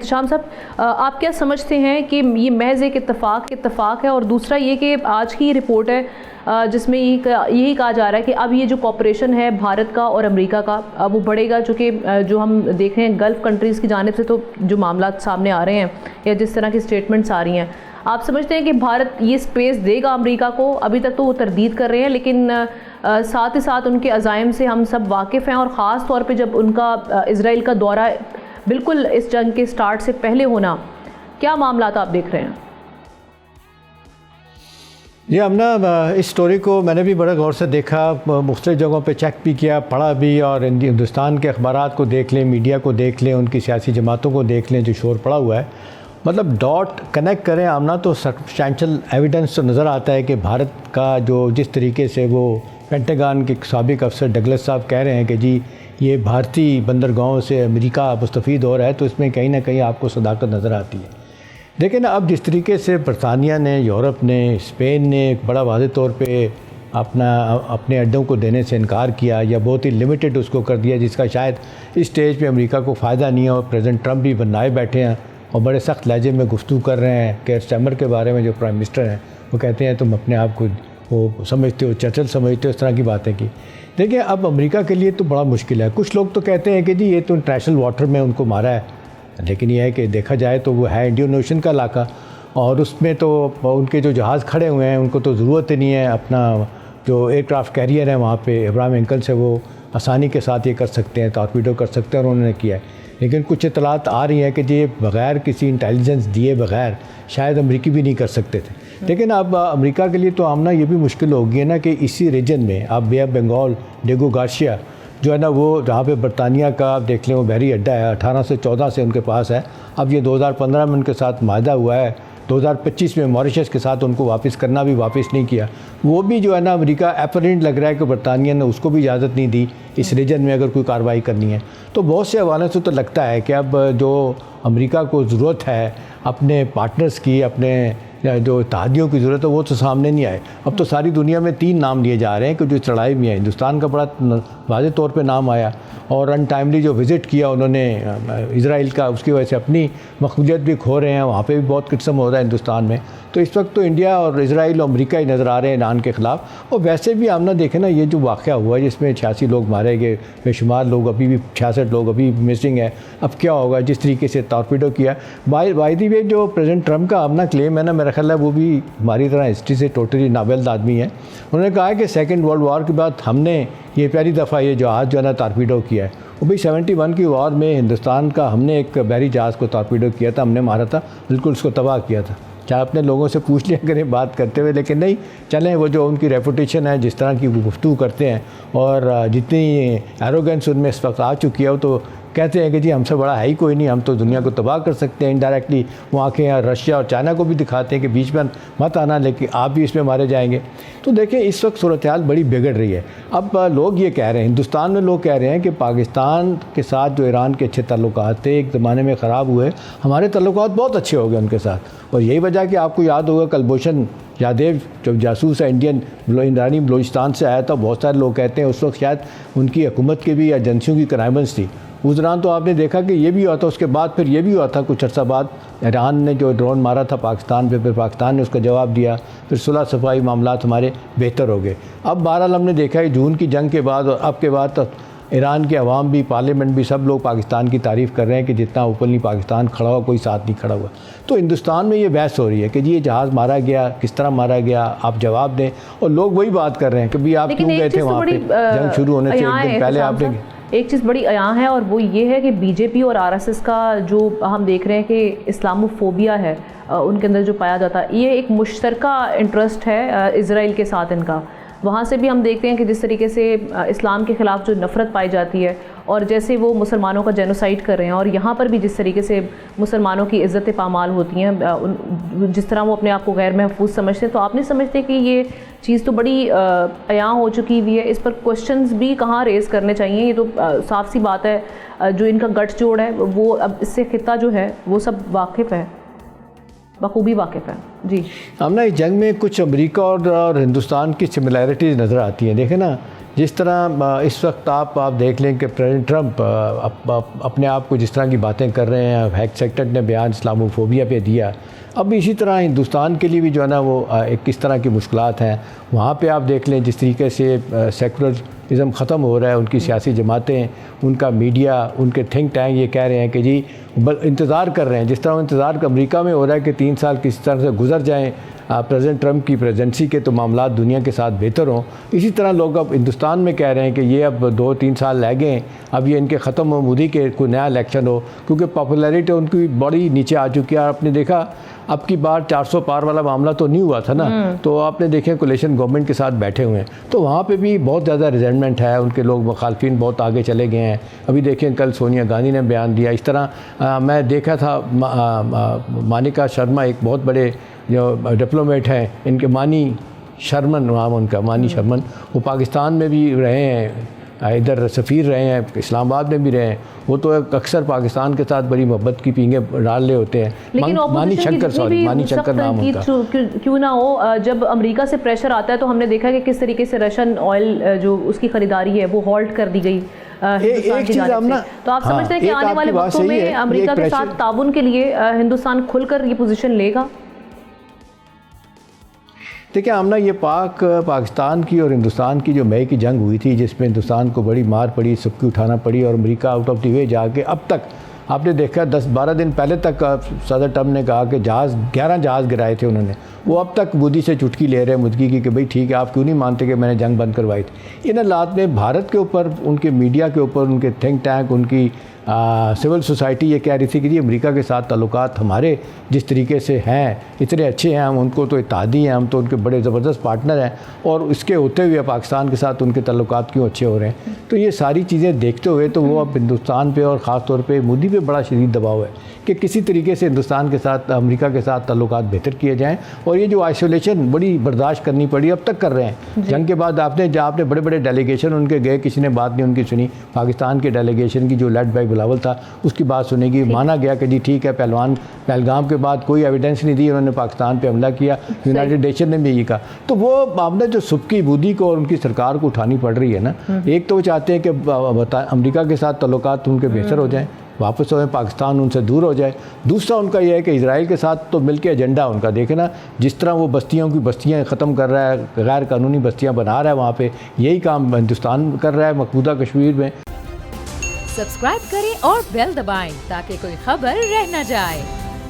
एहतशाम साहब, आप क्या समझते हैं कि ये महज एक इत्तफाक है, और दूसरा ये कि आज की रिपोर्ट है जिसमें यही कहा जा रहा है कि अब ये जो कॉपरेशन है भारत का और अमेरिका का अब वो बढ़ेगा, चूँकि जो हम देख रहे हैं गल्फ़ कंट्रीज़ की जानिब से तो जो मामला सामने आ रहे हैं या जिस तरह की स्टेटमेंट्स आ रही हैं, आप समझते हैं कि भारत ये स्पेस देगा अमेरिका को? अभी तक तो वो तरदीद कर रहे हैं, लेकिन साथ ही साथ उनके अज़ाइम से हम सब वाकिफ़ हैं, और ख़ास तौर पे जब उनका इज़राइल का दौरा बिल्कुल इस जंग के स्टार्ट से पहले होना, क्या मामला आप देख रहे हैं? ये हमने इस स्टोरी को मैंने भी बड़े गौर से देखा, मुख्तलिफ़ जगहों पे चेक भी किया, पढ़ा भी, और हिंदुस्तान के अखबारात को देख लें, मीडिया को देख लें, उनकी सियासी जमातों को देख लें जो शोर पड़ा हुआ है, मतलब डॉट कनेक्ट करें आमना तो सब्सटैंशियल एविडेंस तो नज़र आता है कि भारत का जो जिस तरीके से वो पेंटागन के साबिक अफसर डगलस साहब कह रहे हैं कि जी ये भारतीय बंदरगाहों से अमेरिका मुस्तफ़ीद हो रहा है, तो इसमें कहीं ना कहीं आपको सदाकत नज़र आती है। लेकिन अब जिस तरीके से बरतानिया ने, यूरोप ने, स्पेन ने एक बड़ा वाज़ेह तौर पे अपने अड्डों को देने से इनकार किया या बहुत ही लिमिटेड उसको कर दिया, जिसका शायद इस स्टेज पे अमेरिका को फ़ायदा नहीं है, और प्रेसिडेंट ट्रंप भी बनाए बैठे हैं और बड़े सख्त लहजे में गुफ्तगू कर रहे हैं। केयर स्टारमर के बारे में जो प्राइम मिनिस्टर हैं वो कहते हैं तुम अपने आप को वो समझते हो, चर्चिल समझते हो, इस तरह की बातें की। देखिए अब अमेरिका के लिए तो बड़ा मुश्किल है। कुछ लोग तो कहते हैं कि जी ये तो इंटरनेशनल वाटर में उनको मारा है, लेकिन यह है कि देखा जाए तो वो है इंडियन ओशन का इलाका, और उसमें तो उनके जो जहाज़ खड़े हुए हैं उनको तो ज़रूरत ही नहीं है, अपना जो एयरक्राफ्ट कैरियर है वहाँ पे अब्राहम लिंकन से वो आसानी के साथ ये कर सकते हैं, टॉर्पीडो कर सकते हैं, और उन्होंने किया है। लेकिन कुछ इतलात आ रही हैं कि ये बग़ैर किसी इंटेलिजेंस दिए बग़ैर शायद अमेरिकी भी नहीं कर सकते थे। लेकिन अब अमेरिका के लिए तो आमना ये भी मुश्किल हो गई है ना कि इसी रीजन में अब बे ऑफ बंगाल, डिएगो गार्सिया जो है ना, वो जहाँ पे बरतानिया का आप देख लें वो बहरी अड्डा है, 1814 से उनके पास है। अब ये 2015 में उनके साथ माहदा हुआ है, 2025 में मॉरिशस के साथ उनको वापस करना भी वापस नहीं किया। वो भी जो है ना अमेरिका एपरेंट लग रहा है कि बरतानिया ने उसको भी इजाज़त नहीं दी इस रीजन में अगर कोई कार्रवाई करनी है। तो बहुत से हवाले से तो लगता है कि अब जो अमेरिका को ज़रूरत है अपने पार्टनर्स की, अपने जो इत्तेहादियों की ज़रूरत है, वो तो सामने नहीं आए। अब तो सारी दुनिया में 3 नाम लिए जा रहे हैं कि जो चढ़ाई में है। हिंदुस्तान का बड़ा वाज़ेह तौर पे नाम आया, और अनटाइमली जो विज़िट किया उन्होंने इज़राइल का, उसकी वजह से अपनी मकबूलियत भी खो रहे हैं, वहाँ पे भी बहुत किस्म हो रहा है हिंदुस्तान में। तो इस वक्त तो इंडिया और इज़राइल और अमेरिका ही नज़र आ रहे हैं ईरान के ख़िलाफ़। और वैसे भी हम ना देखें ना, ये जो वाक़या हुआ है जिसमें 86 लोग मारे गए, बेशुमार लोग अभी भी 66 लोग अभी मिसिंग है, अब क्या होगा जिस तरीके से टॉर्पीडो किया। बाय द वे जो प्रेसिडेंट ट्रंप का अपना क्लेम है ना, मेरा ख्याल है वो भी हमारी तरह हिस्ट्री से टोटली नाबल्द आदमी है। उन्होंने कहा है कि सेकेंड वर्ल्ड वॉर के बाद हमने ये पहली दफ़ा ये जहाज़ जो है ना टॉर्पीडो किया है। वो भी 71 की वॉर में हिंदुस्तान का हमने एक बहरी जहाज़ को टॉर्पीडो किया था, हमने मारा था, बिल्कुल उसको तबाह किया था। चाहे अपने लोगों से पूछ लिया करें बात करते हुए, लेकिन नहीं चलें, वो जो उनकी रेपुटेशन है, जिस तरह की वो गुफ्तगू करते हैं और जितनी एरोगेंस उनमें इस वक्त आ चुकी है, वो तो कहते हैं कि जी हमसे बड़ा है ही कोई नहीं, हम तो दुनिया को तबाह कर सकते हैं इनडायरेक्टली। वो आँखें रशिया और चाइना को भी दिखाते हैं कि बीच में मत आना, लेकिन आप भी इसमें मारे जाएंगे। तो देखें इस वक्त सूरत हाल बड़ी बिगड़ रही है। अब लोग ये कह रहे हैं, हिंदुस्तान में लोग कह रहे हैं कि पाकिस्तान के साथ जो ईरान के अच्छे ताल्लुकात थे एक ज़माने में ख़राब हुए, हमारे ताल्लुकात बहुत अच्छे हो गए उनके साथ। और यही वजह कि आपको याद होगा कुलभूषण यादव जो जासूस है इंडियन ईरानी बलूचिस्तान से आया था, बहुत सारे लोग कहते हैं उस वक्त शायद उनकी हुकूमत की भी एजेंसियों की कनाइबंस थी। उस दौरान तो आपने देखा कि ये भी हुआ था, उसके बाद फिर ये भी हुआ था कुछ अर्सा बाद ईरान ने जो ड्रोन मारा था पाकिस्तान पे, फिर पाकिस्तान ने उसका जवाब दिया, फिर सुलह सफाई मामलात हमारे बेहतर हो गए। अब बहरहाल हमने देखा है जून की जंग के बाद और अब के बाद तो ईरान के अवाम भी, पार्लियामेंट भी, सब लोग पाकिस्तान की तारीफ़ कर रहे हैं कि जितना ओपनली पाकिस्तान खड़ा हुआ कोई साथ नहीं खड़ा हुआ। तो हिंदुस्तान में ये बहस हो रही है कि जी ये जहाज़ मारा गया, किस तरह मारा गया, आप जवाब दें। और लोग वही बात कर रहे हैं कि भाई आप क्यों गए थे वहाँ पे, जंग शुरू होने से एक दिन पहले आपने। एक चीज़ बड़ी अयां है और वो ये है कि बीजेपी और आरएसएस का जो हम देख रहे हैं कि इस्लामोफोबिया है उनके अंदर जो पाया जाता है, ये एक मुश्तरका इंटरेस्ट है इज़राइल के साथ इनका। वहाँ से भी हम देखते हैं कि जिस तरीके से इस्लाम के ख़िलाफ़ जो नफ़रत पाई जाती है और जैसे वो मुसलमानों का जेनोसाइड कर रहे हैं, और यहाँ पर भी जिस तरीके से मुसलमानों की इज़्ज़त पामाल होती हैं, जिस तरह वो अपने आप को गैर महफूज समझते हैं, तो आप नहीं समझते कि ये चीज़ तो बड़ी अयां हो चुकी हुई है, इस पर क्वेश्चंस भी कहाँ रेज़ करने चाहिए। ये तो साफ सी बात है जो इनका गठजोड़ है वो अब इससे खिता जो है वो सब वाकिफ़ है, बखूबी वाकिफ़ है। जी हम ना इस जंग में कुछ अमेरिका और हिंदुस्तान की सिमिलैरिटीज़ नज़र आती हैं। देखें ना जिस तरह इस वक्त आप देख लें कि प्रेसिडेंट ट्रंप अपने आप को जिस तरह की बातें कर रहे हैं, हैक सेक्रेटरी ने बयान इस्लामोफोबिया पे दिया, अब इसी तरह हिंदुस्तान के लिए भी जो है ना वो एक किस तरह की मुश्किलात हैं वहाँ पे आप देख लें जिस तरीके से सेकुलरिज़म ख़त्म हो रहा है, उनकी सियासी जमातें, उनका मीडिया, उनके थिंक टैंक ये कह रहे हैं कि जी इंतज़ार कर रहे हैं, जिस तरह इंतज़ार अमेरिका में हो रहा है कि 3 साल किस तरह से गुजर जाएँ प्रेसिडेंट ट्रंप की प्रेसिडेंसी के तो मामलात दुनिया के साथ बेहतर हों, इसी तरह लोग अब हिंदुस्तान में कह रहे हैं कि ये अब 2-3 साल रह गए, अब ये इनके ख़त्म हो, मोदी के कोई नया इलेक्शन हो, क्योंकि पॉपुलैरिटी उनकी बड़ी नीचे आ चुकी है। आपने देखा अब की बार 400 पार वाला मामला तो नहीं हुआ था ना, तो आपने देखे कोलिशन गवर्नमेंट के साथ बैठे हुए हैं, तो वहाँ पे भी बहुत ज़्यादा रिजेंटमेंट है, उनके लोग मुखालफिन बहुत आगे चले गए हैं। अभी देखें कल सोनिया गांधी ने बयान दिया, इस तरह मैं देखा था मानिका शर्मा एक बहुत बड़े जो डिप्लोमेट हैं, इनके मानी शर्मन नाम उनका, मानी शर्मन, वो पाकिस्तान में भी रहे हैं, इधर सफ़ीर रहे हैं, इस्लामाबाद में भी रहे हैं, वो तो अक्सर पाकिस्तान के साथ बड़ी मोहब्बत की पींगे डाल रहे होते हैं। मानी शंकर नाम उनका। क्यों ना हो, जब अमेरिका से प्रेशर आता है तो हमने देखा कि किस तरीके से रशियन ऑयल जो उसकी खरीदारी है वो हॉल्ट कर दी गई हिंदुस्तान की जानिब से। तो आप समझते हैं कि आने वाले वक्तों में अमेरिका के साथ ताउन के लिए हिंदुस्तान खुलकर ये पोजीशन लेगा? देखिए आमना, ये पाकिस्तान की और हिंदुस्तान की जो मई की जंग हुई थी जिसमें हिंदुस्तान को बड़ी मार पड़ी, सबकी उठाना पड़ी, और America out of the way जाके अब तक आपने देखा 10-12 दिन पहले तक सदर ट्रंप ने कहा कि 11 जहाज़ गिराए थे उन्होंने, वो अब तक मोदी से चुटकी ले रहे हैं मुदगी की कि भाई ठीक है आप क्यों नहीं मानते कि मैंने जंग बंद करवाई थी। इन हालात में भारत के ऊपर, उनके मीडिया के ऊपर, उनके थिंक टैंक, उनकी सिविल सोसाइटी ये कह रही थी कि जी अमेरिका के साथ ताल्लुकात हमारे जिस तरीके से हैं इतने अच्छे हैं, हम उनको तो इत्तेहादी हैं, हम तो उनके बड़े ज़बरदस्त पार्टनर हैं, और इसके होते हुए पाकिस्तान के साथ उनके ताल्लुकात क्यों अच्छे हो रहे हैं। तो ये सारी चीज़ें देखते हुए तो वो अब हिंदुस्तान पे और ख़ास तौर पे मोदी पे बड़ा शदीद दबाव है कि किसी तरीके से हिंदुस्तान के साथ, अमेरिका के साथ ताल्लुकात बेहतर किए जाएँ। और ये जो आइसोलेशन बड़ी बर्दाश्त करनी पड़ी, अब तक कर रहे हैं। जंग के बाद आपने बड़े बड़े डेलीगेशन उनके गए, किसी ने बात नहीं उनकी सुनी। पाकिस्तान के डेलीगेशन की जो लेड बाई बिलावल था उसकी बात सुनेगी, माना गया कि जी ठीक है, पहलगाम के बाद कोई एविडेंस नहीं दी, उन्होंने पाकिस्तान पे हमला किया, यूनाइटेड नेशन ने भी यही कहा। तो वो मामला जो सुबकी बूदी को और उनकी सरकार को उठानी पड़ रही है ना, एक तो वो चाहते हैं कि अमेरिका के साथ ताल्लुकात उनके बेहतर हो जाएं, वापस हो, पाकिस्तान उनसे दूर हो जाए। दूसरा उनका यह है कि इजराइल के साथ तो मिलकर एजेंडा उनका, देखे ना जिस तरह वो बस्तियाँ ख़त्म कर रहा है, गैर कानूनी बस्तियाँ बना रहा है, वहाँ पे यही काम हिंदुस्तान कर रहा है मकबूजा कश्मीर में। सब्सक्राइब करें और बेल दबाएं ताकि कोई खबर रह न जाए।